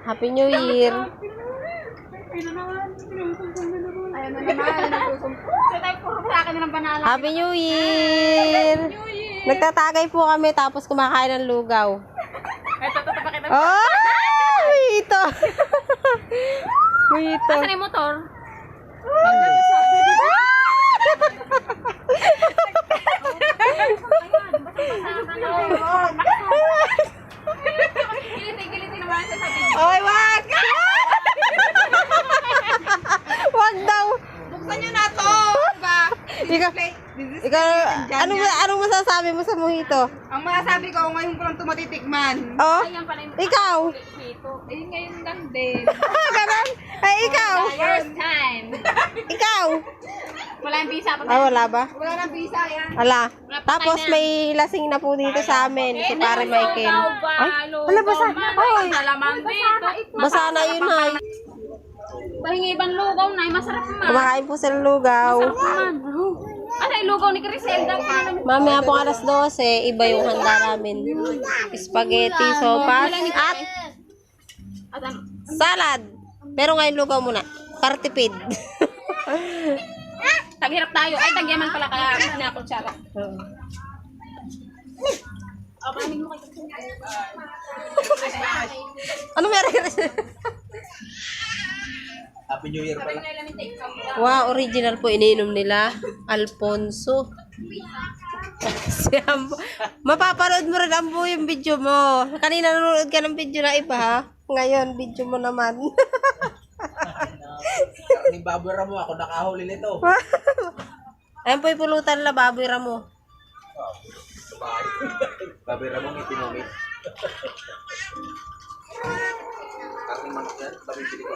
Happy New Year. Happy New Year. Nagtatagay po kami tapos kumakain ng lugaw. Oh! Ito. Ito. Asan yung motor? Oy, wag! Wag daw. Buksan nyo na to! Ikaw, anong masasabi mo sa mojito? Ang masasabi ko, ngayon ko lang ito matitikman. Oh? Ikaw? Ayun ngayon lang din. Ganon? Ay, ikaw? First time. Ikaw? Wala yung visa pa. Ah, wala ba? Wala nang visa yan. Wala. Tapos may lasing na po dito sa amin. Si Pare Michael. Ay, wala basa. Ay, Salaman dito. basa na yun ay. Pahingi ibang lugaw na, masarap naman. Kumakain po sila lugaw. Ano yung lugaw ni Criselda? Mamaya po alas 12, iba yung handa namin. Spaghetti, sopas, at salad. Pero ngayon lugaw muna. Partipid. Taghirap tayo. Ay, tagyaman pala kaya pinakutsara. Ano meron? Happy New Year pala. Wow, original po iniinom nila. Alfonso. Mapapanood mo rin ang buong video mo. Kanina nanonood ka ng video na iba ha. Ngayon, video mo naman. Ni Baboy Ramo, ako nakahuli nito. Ayun po yung pulutan na Baboy Ramo. Baboy Ramo, itinumit. Karning manok yan, babibili ko.